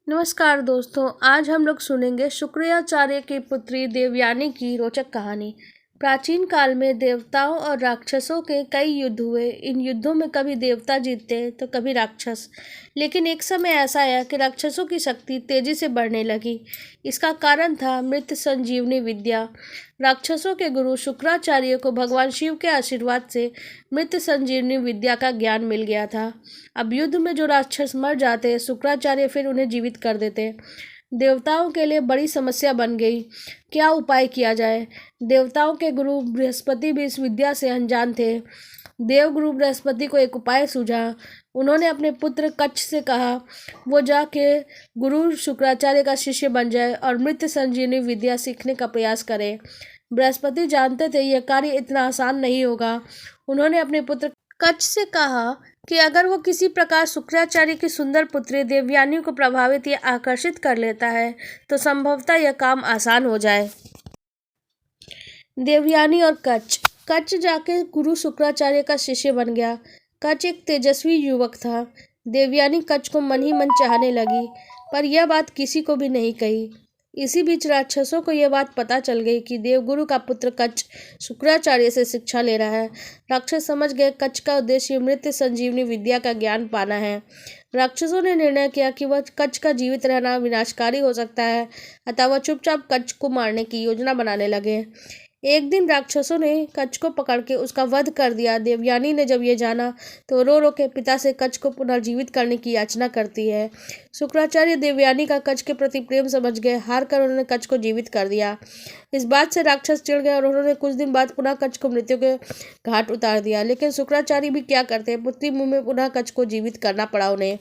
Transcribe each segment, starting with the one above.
नमस्कार दोस्तों, आज हम लोग सुनेंगे शुक्राचार्य की पुत्री देवयानी की रोचक कहानी। प्राचीन काल में देवताओं और राक्षसों के कई युद्ध हुए। इन युद्धों में कभी देवता जीतते तो कभी राक्षस। लेकिन एक समय ऐसा आया कि राक्षसों की शक्ति तेजी से बढ़ने लगी। इसका कारण था मृत संजीवनी विद्या। राक्षसों के गुरु शुक्राचार्य को भगवान शिव के आशीर्वाद से मृत संजीवनी विद्या का ज्ञान मिल गया था। अब युद्ध में जो राक्षस मर जाते, शुक्राचार्य फिर उन्हें जीवित कर देते। देवताओं के लिए बड़ी समस्या बन गई। क्या उपाय किया जाए? देवताओं के गुरु बृहस्पति भी इस विद्या से अनजान थे। देवगुरु बृहस्पति को एक उपाय सूझा। उन्होंने अपने पुत्र कच्छ से कहा वो जाके गुरु शुक्राचार्य का शिष्य बन जाए और मृत संजीवनी विद्या सीखने का प्रयास करे। बृहस्पति जानते थे यह कार्य इतना आसान नहीं होगा। उन्होंने अपने पुत्र कच्छ से कहा कि अगर वो किसी प्रकार शुक्राचार्य की सुंदर पुत्री देवयानी को प्रभावित या आकर्षित कर लेता है तो संभवतः यह काम आसान हो जाए। देवयानी और कच्छ। कच्छ जाके गुरु शुक्राचार्य का शिष्य बन गया। कच्छ एक तेजस्वी युवक था। देवयानी कच्छ को मन ही मन चाहने लगी, पर यह बात किसी को भी नहीं कही। इसी बीच राक्षसों को यह बात पता चल गई कि देवगुरु का पुत्र कच्छ शुक्राचार्य से शिक्षा ले रहा है। राक्षस समझ गए कच्छ का उद्देश्य मृत संजीवनी विद्या का ज्ञान पाना है। राक्षसों ने निर्णय किया कि वह कच्छ का जीवित रहना विनाशकारी हो सकता है, अतः वह चुपचाप कच्छ को मारने की योजना बनाने लगे। एक दिन राक्षसों ने कच्छ को पकड़ के उसका वध कर दिया। देवयानी ने जब ये जाना तो रो रो के पिता से कच्छ को पुनर्जीवित करने की याचना करती है। शुक्राचार्य देवयानी का कच्छ के प्रति प्रेम समझ गए। हार कर उन्होंने कच्छ को जीवित कर दिया। इस बात से राक्षस चिढ़ गए और उन्होंने कुछ दिन बाद पुनः कच्छ को मृत्यु के घाट उतार दिया। लेकिन शुक्राचार्य भी क्या करते, पुत्री मुंह में पुनः कच्छ को जीवित करना पड़ा उन्हें।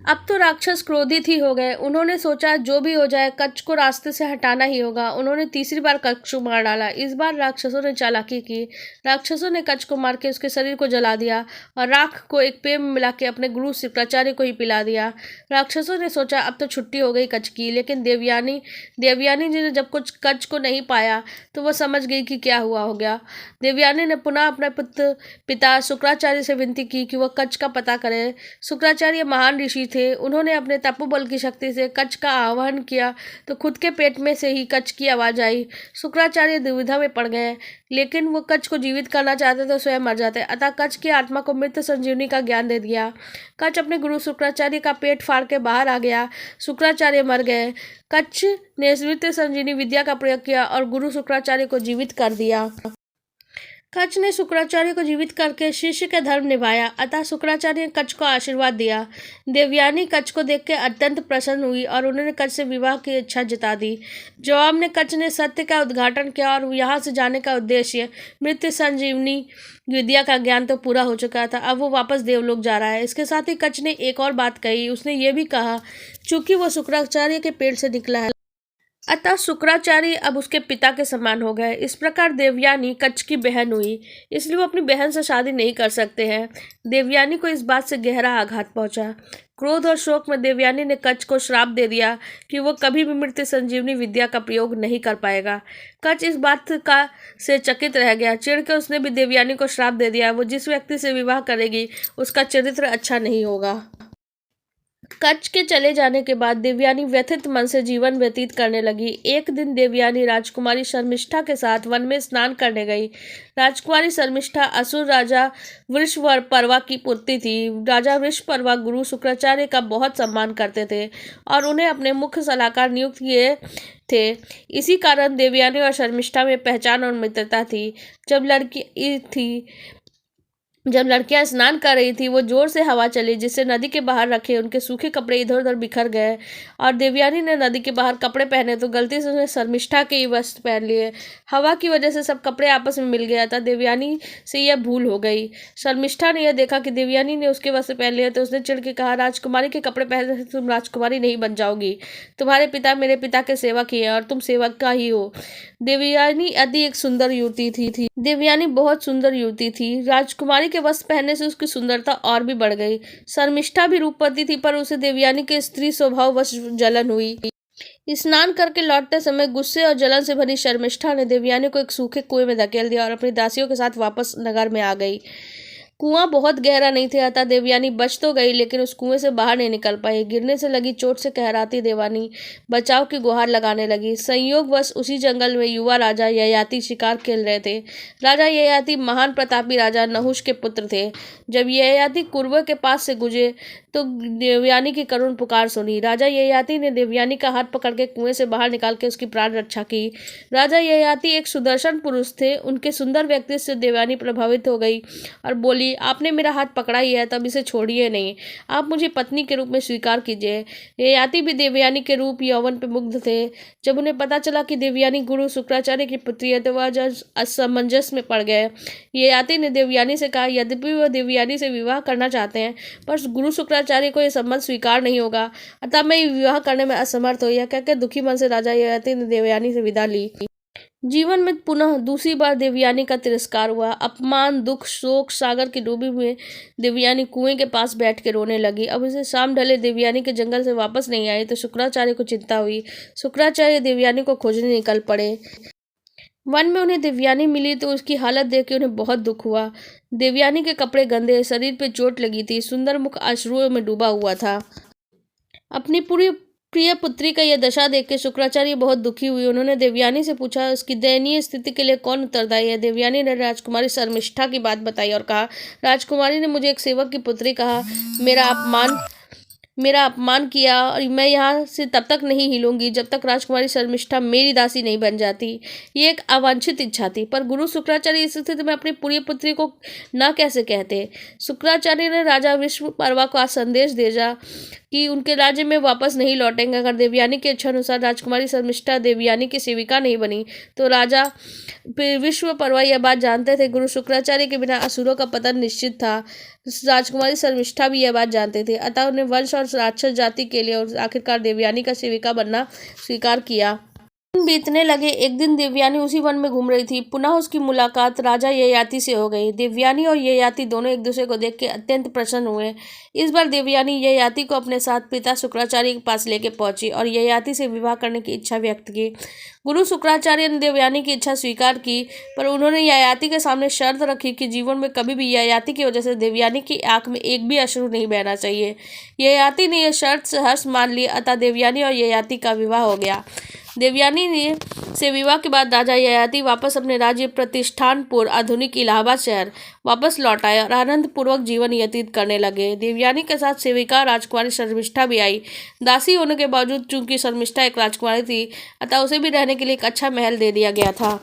अब तो राक्षस क्रोधित ही हो गए। उन्होंने सोचा जो भी हो जाए कच्छ को रास्ते से हटाना ही होगा। उन्होंने तीसरी बार कच्छ को मार डाला। इस बार राक्षसों ने चालाकी की। राक्षसों ने कच्छ को मार के उसके शरीर को जला दिया और राख को एक पेय में मिला के अपने गुरु शुक्राचार्य को ही पिला दिया। राक्षसों ने सोचा अब तो छुट्टी हो गई कच्छ की। लेकिन देवयानी जी ने जब कुछ कच्छ को नहीं पाया तो वह समझ गई कि क्या हुआ हो गया। देवयानी ने पुनः अपने पिता शुक्राचार्य से विनती की कि वह कच्छ का पता करे। शुक्राचार्य महान ऋषि थे। उन्होंने अपने तपोबल की शक्ति से कच्छ का आवाहन किया तो खुद के पेट में से ही कच्छ की आवाज आई। शुक्राचार्य दुविधा में पड़ गए, लेकिन वो कच्छ को जीवित करना चाहते तो स्वयं मर जाते, अतः कच्छ की आत्मा को मृत संजीवनी का ज्ञान दे दिया। कच्छ अपने गुरु शुक्राचार्य का पेट फाड़ के बाहर आ गया। शुक्राचार्य मर गए। कच्छ ने मृत संजीवनी विद्या का प्रयोग किया और गुरु शुक्राचार्य को जीवित कर दिया। कच्छ ने शुक्राचार्य को जीवित करके शिष्य का धर्म निभाया, अतः शुक्राचार्य ने कच्छ को आशीर्वाद दिया। देवयानी कच्छ को देख के अत्यंत प्रसन्न हुई और उन्होंने कच्छ से विवाह की इच्छा जता दी। जवाब में कच्छ ने सत्य का उद्घाटन किया और यहाँ से जाने का उद्देश्य मृत संजीवनी विद्या का ज्ञान तो पूरा हो चुका था, अब वो वापस देवलोक जा रहा है। इसके साथ ही कच्छ ने एक और बात कही। उसने ये भी कहा चूंकि वो शुक्राचार्य के पेट से निकला है, अतः शुक्राचार्य अब उसके पिता के समान हो गए। इस प्रकार देवयानी कच्छ की बहन हुई, इसलिए वो अपनी बहन से शादी नहीं कर सकते हैं। देवयानी को इस बात से गहरा आघात पहुंचा। क्रोध और शोक में देवयानी ने कच्छ को श्राप दे दिया कि वो कभी भी मृत संजीवनी विद्या का प्रयोग नहीं कर पाएगा। कच्छ इस बात का से चकित रह गया। चिढ़ कर उसने भी देवयानी को श्राप दे दिया वो जिस व्यक्ति से विवाह करेगी उसका चरित्र अच्छा नहीं होगा। कच्छ के चले जाने के बाद देवयानी व्यथित मन से जीवन व्यतीत करने लगी। एक दिन देवयानी राजकुमारी शर्मिष्ठा के साथ वन में स्नान करने गई। राजकुमारी शर्मिष्ठा असुर राजा वृषपर्वा की पुत्री थी। राजा वृषपर्वा गुरु शुक्राचार्य का बहुत सम्मान करते थे और उन्हें अपने मुख्य सलाहकार नियुक्त किए थे। इसी कारण देवयानी और शर्मिष्ठा में पहचान और मित्रता थी। जब लड़कियां स्नान कर रही थी वो जोर से हवा चली जिससे नदी के बाहर रखे उनके सूखे कपड़े इधर उधर बिखर गए और देवयानी ने नदी के बाहर कपड़े पहने तो गलती से उसने शर्मिष्ठा के ही वस्त्र पहन लिए। हवा की वजह से सब कपड़े आपस में मिल गया था। देवयानी से यह भूल हो गई। शर्मिष्ठा ने यह देखा कि देवयानी ने उसके वस्त्र पहन लिए तो उसने चिढ़ के कहा राजकुमारी के कपड़े पहनने से तुम राजकुमारी नहीं बन जाओगी। तुम्हारे पिता मेरे पिता के सेवक ही है और तुम सेवक का ही हो। देवयानी एक सुंदर युवती थी। देवयानी बहुत सुंदर युवती थी। राजकुमारी के वस्त्र पहनने से उसकी सुंदरता और भी बढ़ गई। शर्मिष्ठा भी रूपवती थी पर उसे देवयानी के स्त्री स्वभाव वश जलन हुई। स्नान करके लौटते समय गुस्से और जलन से भरी शर्मिष्ठा ने देवयानी को एक सूखे कुएं में धकेल दिया और अपनी दासियों के साथ वापस नगर में आ गई। कुआं बहुत गहरा नहीं था, अतः देवयानी बच तो गई, लेकिन उस कुएं से बाहर नहीं निकल पाई। गिरने से लगी चोट से कहराती देवयानी बचाव की गुहार लगाने लगी। संयोगवश उसी जंगल में युवा राजा ययाति शिकार खेल रहे थे। राजा ययाति महान प्रतापी राजा नहुष के पुत्र थे। जब ययाति कुरवा के पास से गुजरे तो देवयानी की करुण पुकार सुनी। राजा ययाति ने देवयानी का हाथ पकड़ के कुएं से बाहर निकाल के उसकी प्राण रक्षा की। राजा ययाति एक सुदर्शन पुरुष थे। उनके सुंदर व्यक्तित्व से देवयानी प्रभावित हो गई और बोली, आपने मेरा हाथ पकड़ा ही है, तब इसे छोड़िए नहीं, आप मुझे पत्नी के रूप में स्वीकार कीजिए। ययाति भी देवयानी के रूप यौवन पे मुग्ध थे। जब उन्हें पता चला कि देवयानी गुरु शुक्राचार्य की पुत्री है तो वह असमंजस में पड़ गए। ययाति ने देवयानी से कहा, यद्यपि वह देवयानी से विवाह करना चाहते हैं, पर गुरु शुक्राचार्य को यह संबंध स्वीकार नहीं होगा, अतः मैं विवाह करने में असमर्थ हो। यह कहकर दुखी मन से राजा ययाति ने देवयानी से विदा ली। जीवन में पुनः दूसरी बार देवयानी का तिरस्कार हुआ। अपमान, दुख, शोक सागर की डूबी हुई देवयानी कुएं के पास बैठ के रोने लगी। अब उसे शाम ढले देवयानी के जंगल से वापस नहीं आई तो शुक्राचार्य को चिंता हुई। शुक्राचार्य देवयानी को खोजने निकल पड़े। वन में उन्हें देवयानी मिली तो उसकी हालत देख के उन्हें बहुत दुख हुआ। देवयानी के कपड़े गंदे, शरीर पे चोट लगी थी, सुंदर मुख अश्रुओं में डूबा हुआ था। अपनी पूरी प्रिय पुत्री का यह दशा देख के शुक्राचार्य बहुत दुखी हुई। उन्होंने देवयानी से पूछा, उसकी दयनीय स्थिति के लिए कौन उत्तरदायी है। देवयानी ने राजकुमारी शर्मिष्ठा की बात बताई और कहा, राजकुमारी ने मुझे एक सेवक की पुत्री कहा, मेरा अपमान किया और मैं यहाँ से तब तक नहीं हिलूंगी जब तक राजकुमारी शर्मिष्ठा मेरी दासी नहीं बन जाती। ये एक अवांछित इच्छा थी, पर गुरु शुक्राचार्य इस स्थिति में अपनी पूरी पुत्री को न कैसे कहते। शुक्राचार्य ने राजा विश्वपर्वा को संदेश भेजा कि उनके राज्य में वापस नहीं लौटेंगे। अगर देवयानी के इच्छा अनुसार राजकुमारी शर्मिष्ठा देवयानी की सेविका नहीं बनी तो राजा विश्वपर्वा यह बात जानते थे। गुरु शुक्राचार्य के बिना असुरों का पतन निश्चित था। राजकुमारी शर्मिष्ठा भी यह बात जानते थे, अतः उन्हें वंश और राक्षस जाति के लिए और आखिरकार देवयानी का सेविका बनना स्वीकार किया। बीतने लगे। एक दिन देवयानी उसी वन में घूम रही थी। पुनः उसकी मुलाकात राजा ययाति से हो गई। देवयानी और ययाति दोनों एक दूसरे को देख के अत्यंत प्रसन्न हुए। इस बार देवयानी ययाति को अपने साथ पिता शुक्राचार्य के पास लेके पहुंची और ययाति से विवाह करने की इच्छा व्यक्त की। गुरु शुक्राचार्य ने देवयानी की इच्छा स्वीकार की, पर उन्होंने ययाति के सामने शर्त रखी कि जीवन में कभी भी ययाति की वजह से देवयानी की आंख में एक भी अश्रु नहीं बहना चाहिए। ययाति ने यह शर्त सहर्ष मान ली, अतः देवयानी और ययाति का विवाह हो गया। देवयानी ने से विवाह के बाद राजा ययाति वापस अपने राज्य प्रतिष्ठानपुर आधुनिक इलाहाबाद शहर वापस लौट आए और आनंद पूर्वक जीवन व्यतीत करने लगे। देवयानी के साथ सेविका राजकुमारी शर्मिष्ठा भी आई। दासी होने के बावजूद चूंकि शर्मिष्ठा एक राजकुमारी थी, अतः उसे भी रहने के लिए एक अच्छा महल दे दिया गया था।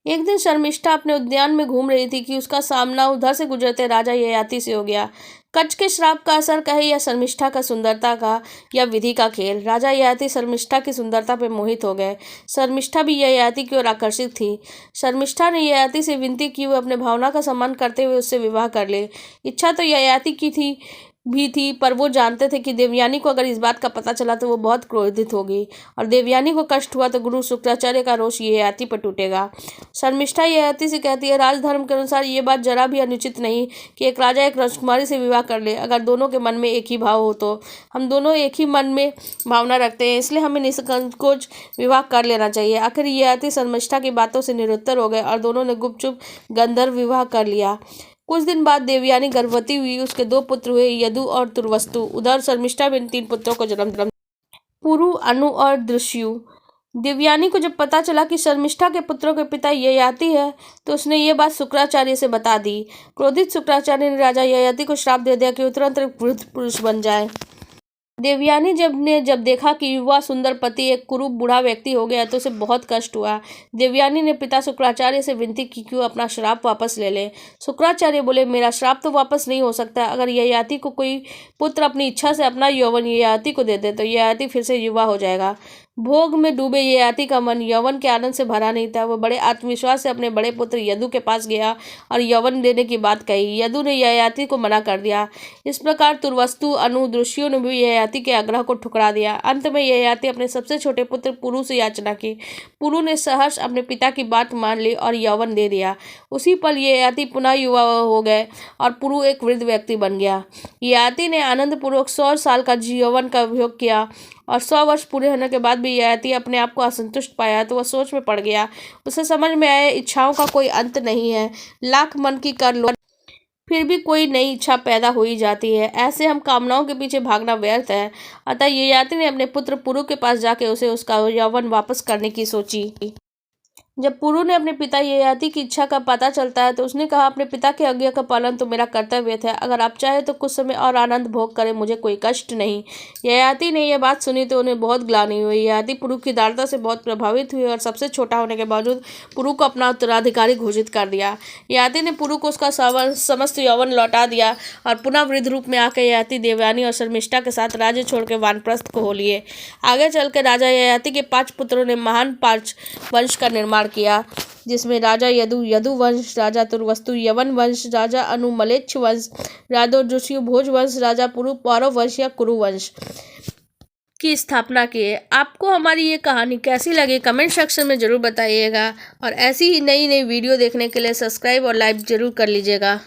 एक दिन शर्मिष्ठा अपने उद्यान में घूम रही थी कि उसका सामना उधर से गुजरते राजा ययाति से हो गया। कच्छ के श्राप का असर कहे या शर्मिष्ठा का सुंदरता का या विधि का खेल, राजा ययाति शर्मिष्ठा की सुंदरता पर मोहित हो गए। शर्मिष्ठा भी ययाति की ओर आकर्षित थी। शर्मिष्ठा ने ययाति से विनती की वह अपने भावना का सम्मान करते हुए उससे विवाह कर ले। इच्छा तो ययाति की थी, पर वो जानते थे कि देवयानी को अगर इस बात का पता चला तो वो बहुत क्रोधित होगी और देवयानी को कष्ट हुआ तो गुरु शुक्राचार्य का रोष ययाति पर टूटेगा। शर्मिष्ठा ययाति से कहती है, राजधर्म के अनुसार ये बात जरा भी अनुचित नहीं कि एक राजा एक राजकुमारी से विवाह कर ले, अगर दोनों के मन में एक ही भाव हो तो। हम दोनों एक ही मन में भावना रखते हैं, इसलिए हमें निसंकोच विवाह कर लेना चाहिए। आखिर ययाति शर्मिष्ठा की बातों से निरुत्तर हो गए और दोनों ने गुपचुप गंधर्व विवाह कर लिया। कुछ दिन बाद देवयानी गर्भवती हुई। उसके 2 पुत्र हुए, यदु और तुर्वस्तु। उधर शर्मिष्ठा ने 3 पुत्रों को जन्म दिया, पुरु, अनु और दृश्यु। देवयानी को जब पता चला कि शर्मिष्ठा के पुत्रों के पिता ययाति है तो उसने ये बात शुक्राचार्य से बता दी। क्रोधित शुक्राचार्य ने राजा ययाति को श्राप दे दिया कि वो तुरंत एक वृद्ध पुरुष बन जाए। देवयानी जब देखा कि युवा सुंदर पति एक कुरूप बूढ़ा व्यक्ति हो गया तो उसे बहुत कष्ट हुआ। देवयानी ने पिता शुक्राचार्य से विनती की कि वो अपना श्राप वापस ले ले। शुक्राचार्य बोले, मेरा श्राप तो वापस नहीं हो सकता। अगर ययाति को कोई पुत्र अपनी इच्छा से अपना यौवन ययाति को दे दे तो ययाति फिर से युवा हो जाएगा। भोग में डूबे ययाति का मन यौवन के आनंद से भरा नहीं था। वह बड़े आत्मविश्वास से अपने बड़े पुत्र यदु के पास गया और यौवन देने की बात कही। यदु ने ययाति को मना कर दिया। इस प्रकार तुर्वस्तु, अनु, दृश्यों ने भी ययाति के आग्रह को ठुकरा दिया। अंत में ययाति अपने सबसे छोटे पुत्र पुरु से याचना की। पुरु ने सहर्ष अपने पिता की बात मान ली और यौवन दे दिया। उसी पल ययाति पुनः युवा हो गए और पुरु एक वृद्ध व्यक्ति बन गया। ययाति ने आनंद पूर्वक 100 साल का यौवन का उपयोग किया और 100 वर्ष पूरे होने के बाद भी ययाति अपने आप को असंतुष्ट पाया तो वह सोच में पड़ गया। उसे समझ में आया इच्छाओं का कोई अंत नहीं है, लाख मन की कर लो फिर भी कोई नई इच्छा पैदा हो ही जाती है। ऐसे हम कामनाओं के पीछे भागना व्यर्थ है। अतः ययाति ने अपने पुत्र पुरु के पास जाके उसे उसका यौवन वापस करने की सोची। जब पुरु ने अपने पिता ययाति की इच्छा का पता चलता है तो उसने कहा, अपने पिता की आज्ञा का पालन तो मेरा कर्तव्य है। अगर आप चाहे तो कुछ समय और आनंद भोग करें, मुझे कोई कष्ट नहीं। ययाति ने यह बात सुनी तो उन्हें बहुत ग्लानि हुई। ययाति पुरु की दारता से बहुत प्रभावित हुई और सबसे छोटा होने के बावजूद पुरु को अपना उत्तराधिकारी घोषित कर दिया। ययाति ने पुरु को उसका समस्त यौवन लौटा दिया और पुनः वृद्ध रूप में आकर ययाति देवयानी और शर्मिष्ठा के साथ राज्य छोड़ के वानप्रस्थ को हो लिए। आगे चलकर राजा ययाति के 5 पुत्रों ने महान पांच वंश का निर्माण किया, जिसमें राजा यदु वंश, राजा तुर्वस्तु यवन वंश, राजा अनु मलेच्छ वंश, राजा जुष्यु भोज वंश, राजा पुरु पौरव वंश या कुरु वंश की स्थापना की है। आपको हमारी ये कहानी कैसी लगी कमेंट सेक्शन में जरूर बताइएगा और ऐसी ही नई नई वीडियो देखने के लिए सब्सक्राइब और लाइक जरूर कर लीजिएगा।